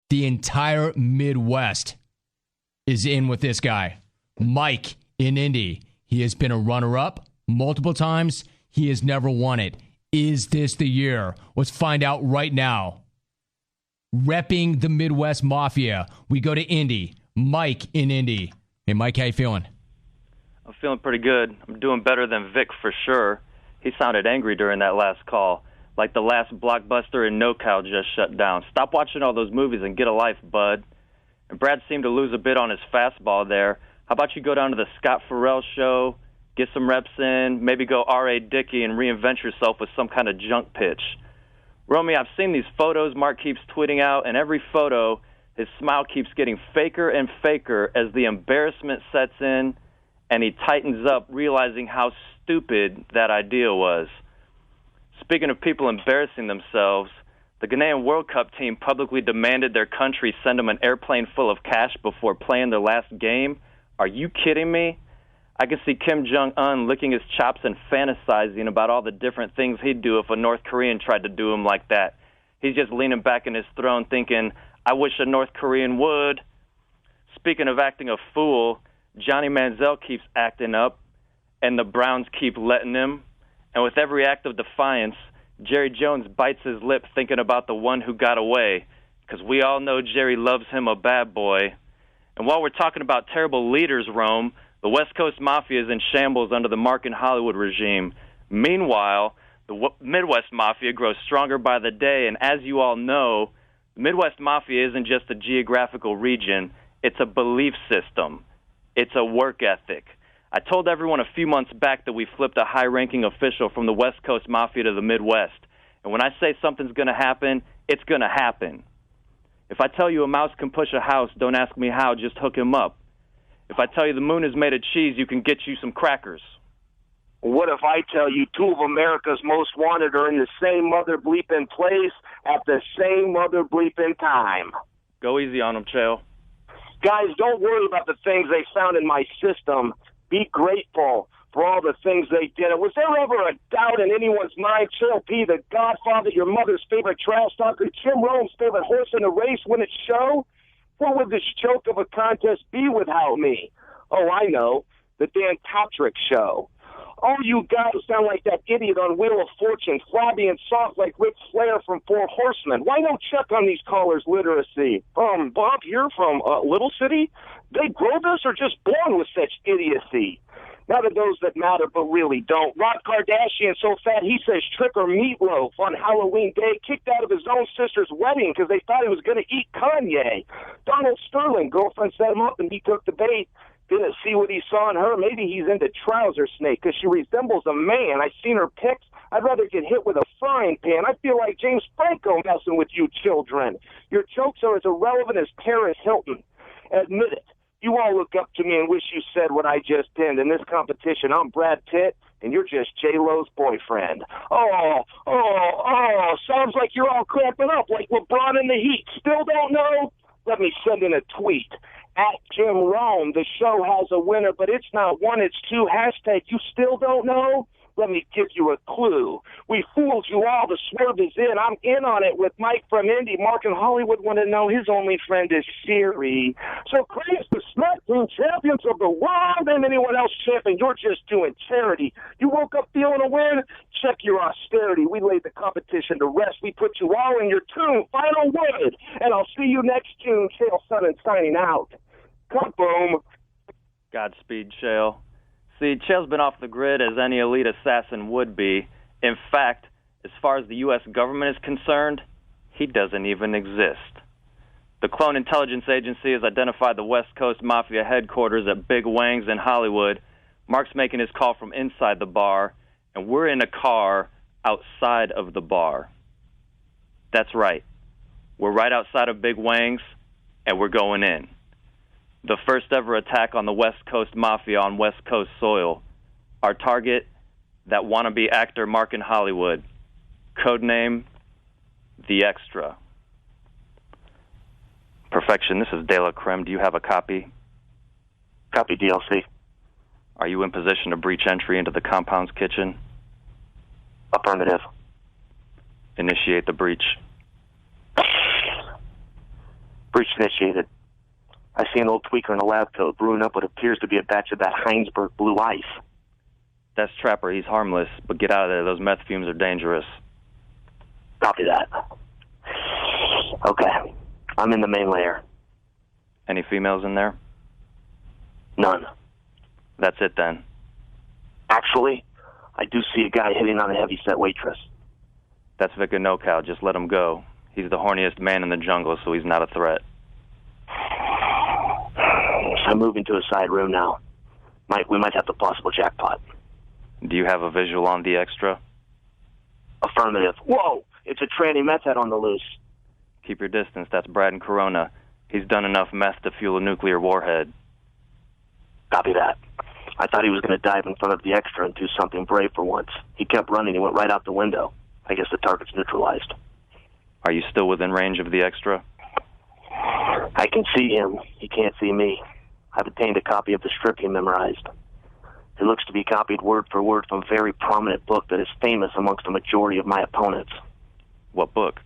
The entire Midwest is in with this guy. Mike in Indy. He has been a runner-up multiple times. He has never won it. Is this the year? Let's find out right now. Repping the Midwest Mafia, we go to Indy. Mike in Indy. Hey, Mike, how you feeling? I'm feeling pretty good. I'm doing better than Vic for sure. He sounded angry during that last call, like the last blockbuster in NoCal just shut down. Stop watching all those movies and get a life, bud. And Brad seemed to lose a bit on his fastball there. How about you go down to the Scott Farrell show, get some reps in, maybe go R.A. Dickey and reinvent yourself with some kind of junk pitch. Romy, I've seen these photos Mark keeps tweeting out, and every photo, his smile keeps getting faker and faker as the embarrassment sets in and he tightens up, realizing how stupid that idea was. Speaking of people embarrassing themselves, the Ghanaian World Cup team publicly demanded their country send them an airplane full of cash before playing their last game. Are you kidding me? I can see Kim Jong-un licking his chops and fantasizing about all the different things he'd do if a North Korean tried to do him like that. He's just leaning back in his throne thinking, I wish a North Korean would. Speaking of acting a fool, Johnny Manziel keeps acting up, and the Browns keep letting him. And with every act of defiance, Jerry Jones bites his lip thinking about the one who got away, because we all know Jerry loves him a bad boy. And while we're talking about terrible leaders, Rome, the West Coast Mafia is in shambles under the Mark in Hollywood regime. Meanwhile, the Midwest Mafia grows stronger by the day, and as you all know, the Midwest Mafia isn't just a geographical region, it's a belief system. It's a work ethic. I told everyone a few months back that we flipped a high-ranking official from the West Coast Mafia to the Midwest. And when I say something's going to happen, it's going to happen. If I tell you a mouse can push a house, don't ask me how, just hook him up. If I tell you the moon is made of cheese, you can get you some crackers. What if I tell you two of America's most wanted are in the same mother bleeping place at the same mother bleeping time? Go easy on them, Chael. Guys, don't worry about the things they found in my system. Be grateful for all the things they did. Was there ever a doubt in anyone's mind, Chael P., the Godfather, your mother's favorite trash talker, Jim Rome's favorite horse in the race, when it show? What would this joke of a contest be without me? Oh, I know, the Dan Patrick Show. All you guys sound like that idiot on Wheel of Fortune, flabby and soft like Ric Flair from Four Horsemen. Why don't check on these callers' literacy? Bob here from Little City? They grow this or just born with such idiocy? Not to those that matter, but really don't. Rob Kardashian so fat he says trick or meatloaf on Halloween day, kicked out of his own sister's wedding because they thought he was going to eat Kanye. Donald Sterling, girlfriend set him up and he took the bait. Didn't see what he saw in her. Maybe he's into trouser snake because she resembles a man. I've seen her pics. I'd rather get hit with a frying pan. I feel like James Franco messing with you children. Your jokes are as irrelevant as Paris Hilton. Admit it. You all look up to me and wish you said what I just did. In this competition, I'm Brad Pitt, and you're just J-Lo's boyfriend. Sounds like you're all cramping up like LeBron in the Heat. Still don't know? Let me send in a tweet. At Jim Rome, the show has a winner, but it's not one, it's two. Hashtag, you still don't know? Let me give you a clue. We fooled you all. The swerve is in. I'm in on it with Mike from Indy. Mark in Hollywood want to know his only friend is Siri. So praise the SmackDown champions of the world and anyone else champion. You're just doing charity. You woke up feeling a win? Check your austerity. We laid the competition to rest. We put you all in your tune. Final word. And I'll see you next June. Chael Sonnen signing out. Kaboom. Godspeed, Chael. See, Chael's been off the grid as any elite assassin would be. In fact, as far as the U.S. government is concerned, he doesn't even exist. The Clone Intelligence Agency has identified the West Coast Mafia headquarters at Big Wang's in Hollywood. Mark's making his call from inside the bar, and we're in a car outside of the bar. That's right. We're right outside of Big Wang's, and we're going in. The first ever attack on the West Coast Mafia on West Coast soil. Our target, that wannabe actor Mark in Hollywood. Codename, The Extra. Perfection, this is De La Creme. Do you have a copy? Copy DLC. Are you in position to breach entry into the compound's kitchen? Affirmative. Initiate the breach. Breach initiated. I see an old tweaker in a lab coat brewing up what appears to be a batch of that Heinsberg blue ice. That's Trapper. He's harmless, but get out of there. Those meth fumes are dangerous. Copy that. Okay. I'm in the main layer. Any females in there? None. That's it then. Actually, I do see a guy hitting on a heavy-set waitress. That's Vic and NoCal. Just let him go. He's the horniest man in the jungle, so he's not a threat. I'm moving to a side room now. We might have the possible jackpot. Do you have a visual on the extra? Affirmative. Whoa! It's a tranny meth head on the loose. Keep your distance. That's Brad and Corona. He's done enough meth to fuel a nuclear warhead. Copy that. I thought he was going to dive in front of the extra and do something brave for once. He kept running. He went right out the window. I guess the target's neutralized. Are you still within range of the extra? I can see him. He can't see me. I've obtained a copy of the strip he memorized. It looks to be copied word for word from a very prominent book that is famous amongst the majority of my opponents. What book?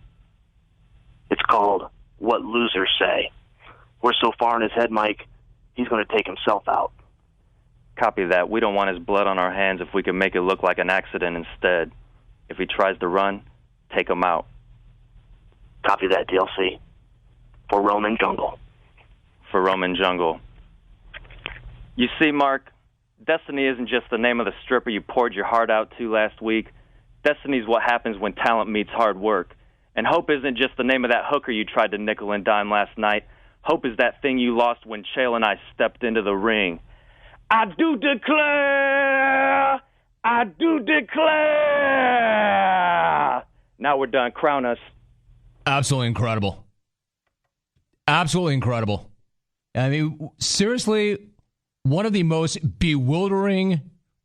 It's called What Losers Say. We're so far in his head, Mike, he's going to take himself out. Copy that. We don't want his blood on our hands if we can make it look like an accident instead. If he tries to run, take him out. Copy that, DLC. For Roman Jungle. For Roman Jungle. You see, Mark, Destiny isn't just the name of the stripper you poured your heart out to last week. Destiny's what happens when talent meets hard work. And Hope isn't just the name of that hooker you tried to nickel and dime last night. Hope is that thing you lost when Chael and I stepped into the ring. I do declare! I do declare! Now we're done. Crown us. Absolutely incredible. Absolutely incredible. I mean, seriously, one of the most bewildering,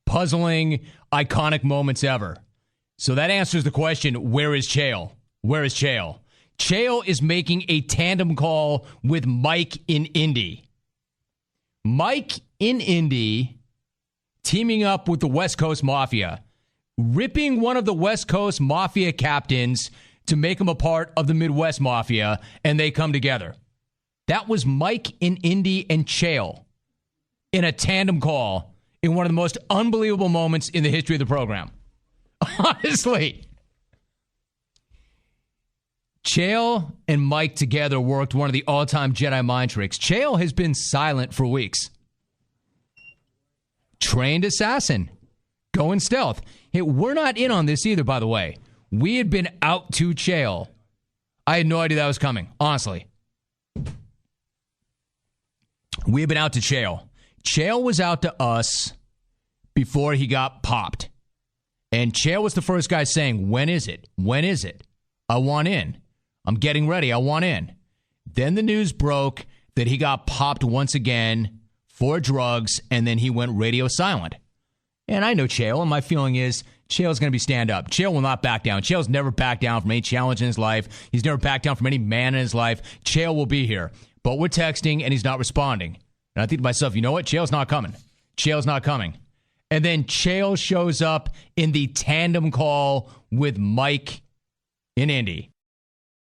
puzzling, iconic moments ever. So that answers the question, where is Chael? Where is Chael? Chael is making a tandem call with Mike in Indy. Mike in Indy teaming up with the West Coast Mafia, ripping one of the West Coast Mafia captains to make him a part of the Midwest Mafia, and they come together. That was Mike in Indy and Chael in a tandem call in one of the most unbelievable moments in the history of the program. Honestly. Chael and Mike together worked one of the all-time Jedi mind tricks. Chael has been silent for weeks. Trained assassin. Going stealth. Hey, we're not in on this either, by the way. We had been out to Chael. I had no idea that was coming, honestly. We had been out to Chael. Chael was out to us before he got popped. And Chael was the first guy saying, when is it? When is it? I want in. I'm getting ready. I want in. Then the news broke that he got popped once again for drugs, and then he went radio silent. And I know Chael, and my feeling is Chael's going to be stand up. Chael will not back down. Chael's never backed down from any challenge in his life. He's never backed down from any man in his life. Chael will be here. But we're texting, and he's not responding. And I think to myself, you know what? Chael's not coming. Chael's not coming. And then Chael shows up in the tandem call with Mike in Indy.